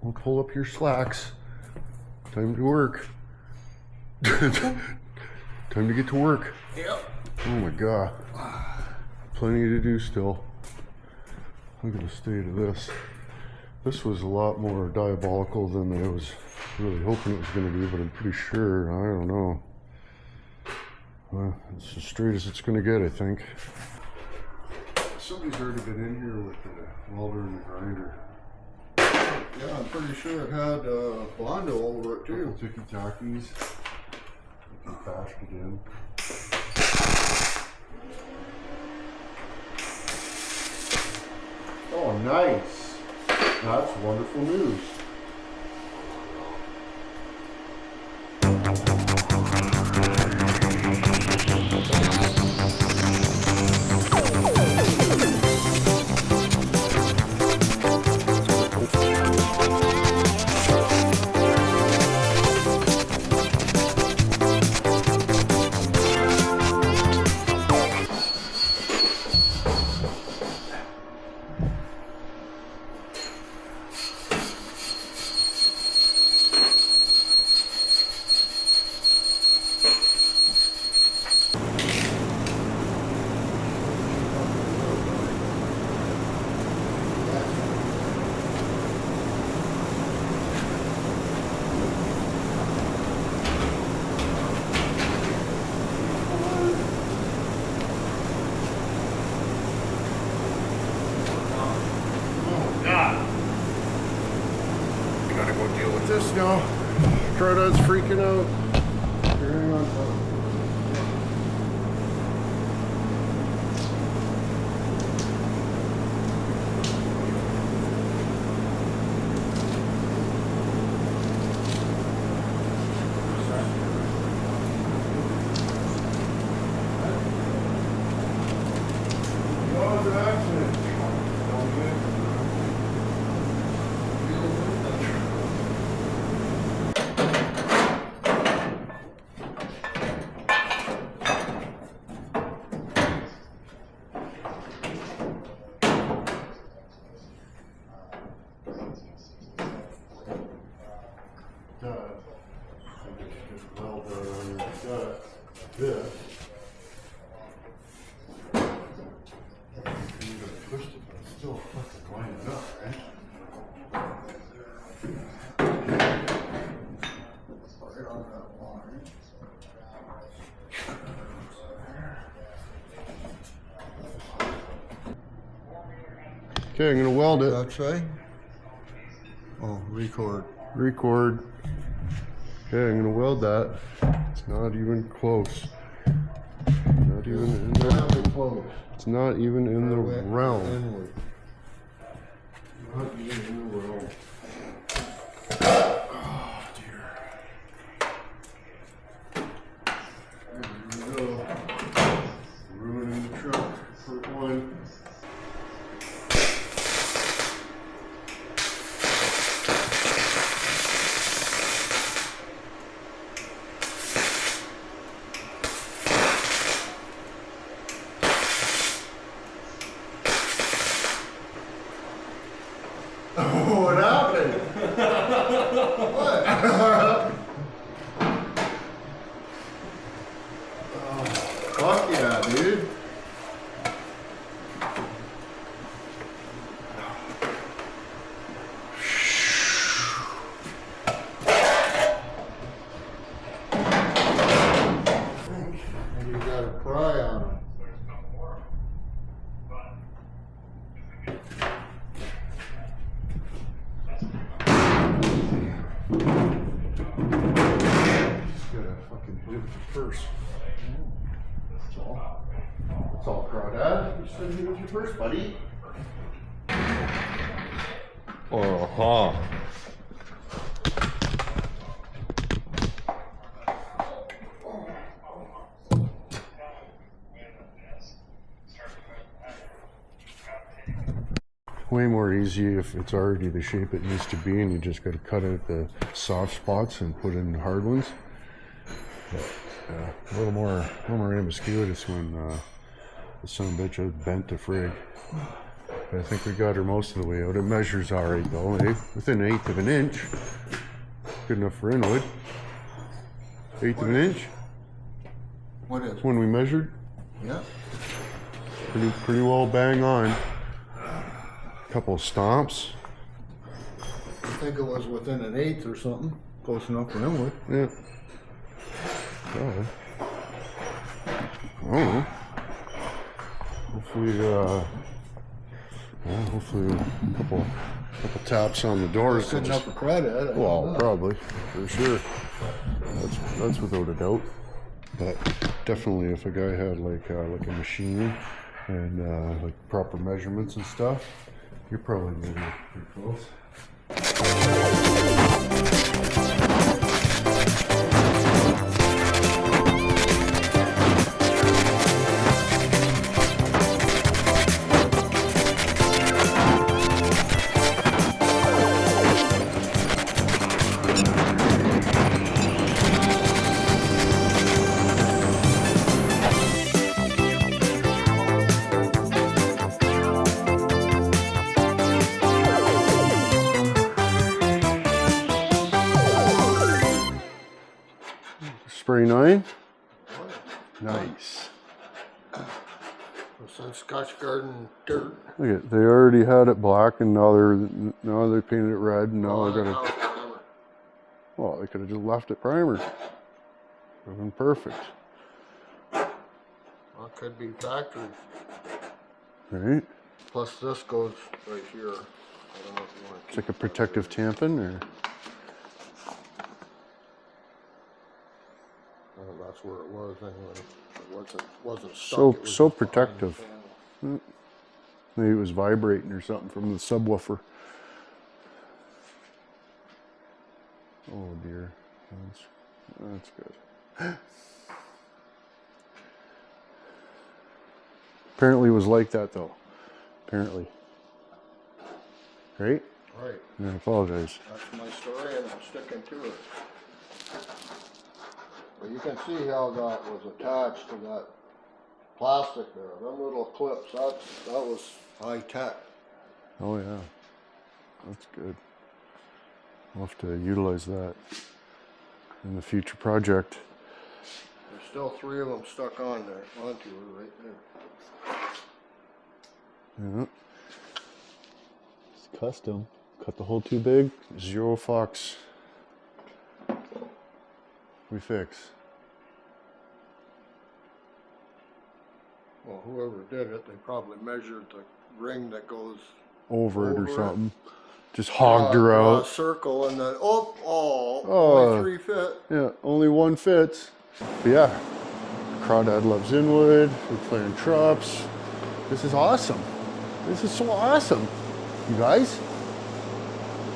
Well, pull up your slacks. Time to work. Time to get to work. Yep. Oh my god. Plenty to do still. Look at the state of this. This was a lot more diabolical than I was really hoping it was going to be, but I'm pretty sure, I don't know. It's as straight as it's going to get, I think. Somebody's already been in here with the welder and the grinder. Yeah, I'm pretty sure it had Bondo over it too. Ticky tackies. Bashed it in. Oh, nice. That's wonderful news. This now. Crawdad's freaking out. Hang on. Well done on your gut. This. You gotta twist it, but it's still fucking lining up, right? Right on that line. Okay, I'm gonna weld it. That's right. Oh, record. Record. Okay, I'm gonna weld that. It's not even close. Not even in the, Close. it's not even in the realm. Inward. Not even in the realm. Oh dear. There we go. Ruining the truck for one. What happened? What? Oh, fuck yeah, dude. And you got a pry on them. Just gotta fucking hit it with the purse. That's all. That's all, Crawdad. You just gotta hit it with your purse, buddy. Uh-huh. Way more easy if it's already the shape it needs to be and you just got to cut out the soft spots and put in the hard ones. But, a little more ambiguous when the son of a bitch is bent to frig. I think we got her most of the way out. It measures all right though, eh? Within 1/8 of an inch. Good enough for inwood. 1/8 of an inch What is it? when we measured. Yeah. Pretty well bang on. Couple of stomps. I think it was within 1/8 or something. Close enough for inwood. Yeah. Oh. Oh. Hopefully, hopefully a couple taps on the doors. Good enough for credit. Well, probably, for sure. That's without a doubt. But definitely, if a guy had like a machine and like proper measurements and stuff, you're probably gonna be pretty close. Spray 9. Nice. Some Scotch Garden dirt. Look at, they already had it black, and now they painted it red, and now they're gonna. Well, they could have just left it primer. Would have been perfect. Well, it could be factory. Right? Plus this goes right here. I don't know if you want to It's like a protective tampon, or well, that's where it was anyway. It wasn't stuck. It was so just behind the protective. panel. Maybe it was vibrating or something from the subwoofer. Oh dear, that's good. Apparently it was like that though. Apparently. Right? Right. I apologize. That's my story, and I'm sticking to it. But you can see how that was attached to that plastic there. Them little clips, that was high tech. Oh yeah, that's good. We'll have to utilize that in the future project. There's still 3 of them stuck on there, onto her right there. Yeah. It's custom. Cut the hole too big. 0 Fox. We fix. Well, whoever did it, they probably measured the ring that goes Over it or Over it. something. Just hogged her draw a out. circle, and then only Oh. 3 fit. Yeah, only one fits. But yeah, Crawdad loves inwood. We're playing trups. This is awesome. This is so awesome. You guys?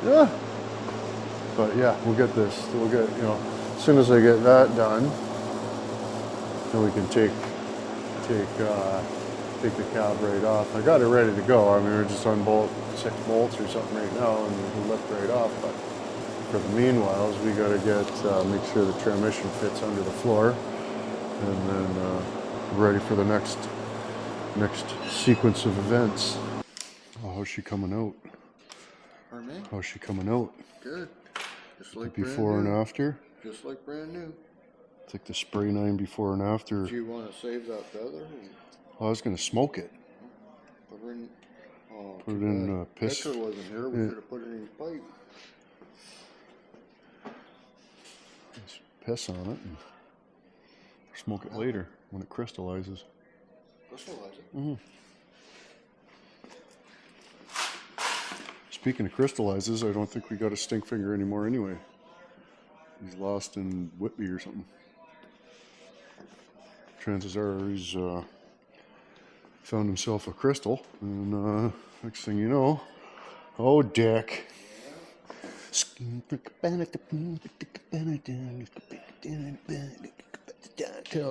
Yeah. But yeah, we'll get this. We'll get, as soon as I get that done, then we can take the cab right off. I got it ready to go. I mean, we're just unbolt 6 bolts or something right now, and we'll lift right off. But for the meanwhile, we got to get make sure the transmission fits under the floor, and then ready for the next sequence of events. Oh, how's she coming out? Pardon me? How's she coming out? Good. Just like Before brand and new. after? Just like brand new. It's like the spray 9 before and after. Do you want to save that feather? I was gonna smoke it. Put her in. Oh, Put it too in, bad. piss. Victor wasn't here. We Yeah. could have put it in his pipe. Just piss on it and smoke it later when it crystallizes. Crystallize it. Speaking of crystallizes, I don't think we got a stink finger anymore anyway. He's lost in Whitby or something. Chances are he's found himself a crystal, and next thing you know, oh, dick.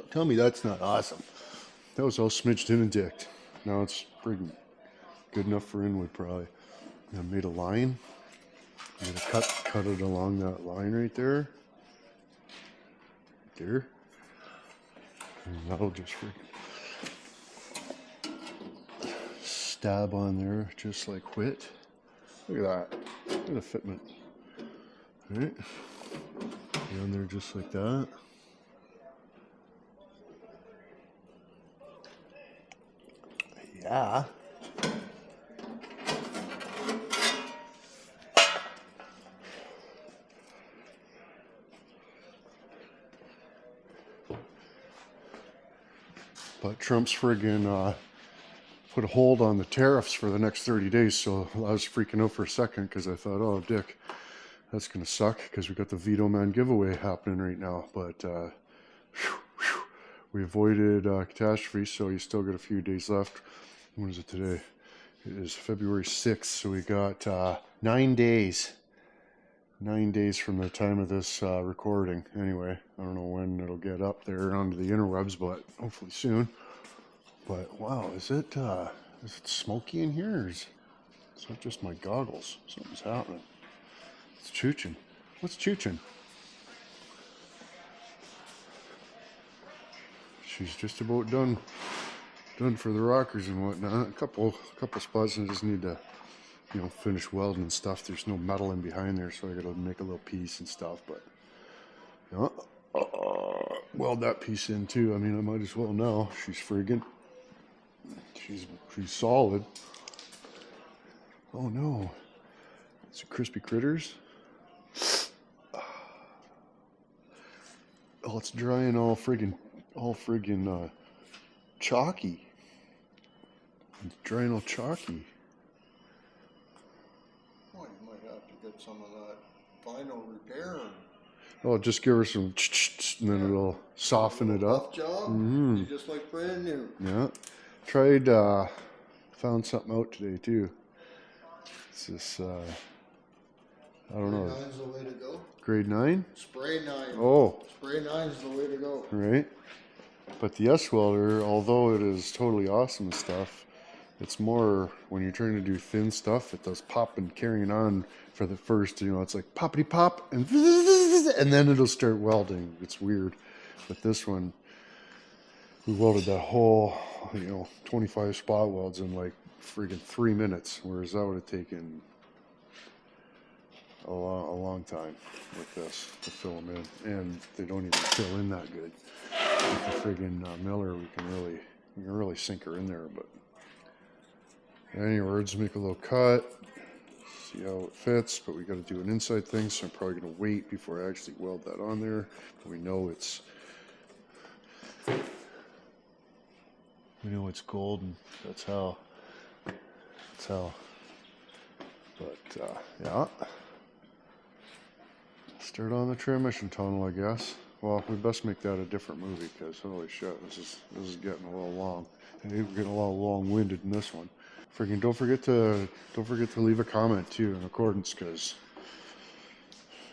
Tell me that's not awesome. That was all smidged in and dicked. Now it's pretty good enough for inwood, probably. I made a line. I'm gonna cut it along that line right there. There. And that'll just freaking stab on there, just like wit. Look at that. Look at the fitment. Right? Down there just like that. Yeah. But Trump's friggin' put a hold on the tariffs for the next 30 days, so I was freaking out for a second because I thought, oh, dick, that's gonna suck because we got the Veto Man giveaway happening right now. But we avoided catastrophe, so you still got a few days left. When is it today? It is February 6th, so we got 9 days. 9 days from the time of this recording. Anyway, I don't know when it'll get up there onto the interwebs, but hopefully soon. But wow, is it smoky in here? Or is that just my goggles? Something's happening. It's chooching. What's chooching? She's just about done for the rockers and whatnot. A couple spots I just need to, finish welding and stuff. There's no metal in behind there, so I gotta make a little piece and stuff. But weld that piece in too. I mean, I might as well now. She's friggin'. She's solid. Oh no, it's crispy critters. Oh, it's drying all friggin' chalky. It's drying all chalky. Well, you might have to get some of that vinyl repair. Oh, just give her some and then it'll soften it up. Tough job. Mm-hmm. Just like brand new. Yeah. Tried, found something out today too. It's this, I don't know. Grade 9's the way to go. Grade 9? Spray 9. Oh. Spray 9's the way to go. Right. But the S-welder, although it is totally awesome and stuff, it's more when you're trying to do thin stuff, it does pop and carrying on for the first, it's like poppity pop and then it'll start welding. It's weird. But this one, we welded that whole, 25 spot welds in like friggin' 3 minutes, whereas that would have taken a long time with this to fill them in, and they don't even fill in that good. With the friggin' miller, you can really sink her in there. But anyways, make a little cut, see how it fits. But we got to do an inside thing, so I'm probably gonna wait before I actually weld that on there. But we know it's golden. That's how. But yeah. Start on the transmission tunnel, I guess. Well, we best make that a different movie because holy shit, this is getting a little long. And we're getting a little long-winded in this one. Freaking don't forget to leave a comment too in accordance because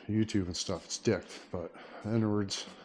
YouTube and stuff it's dicked. But in other words,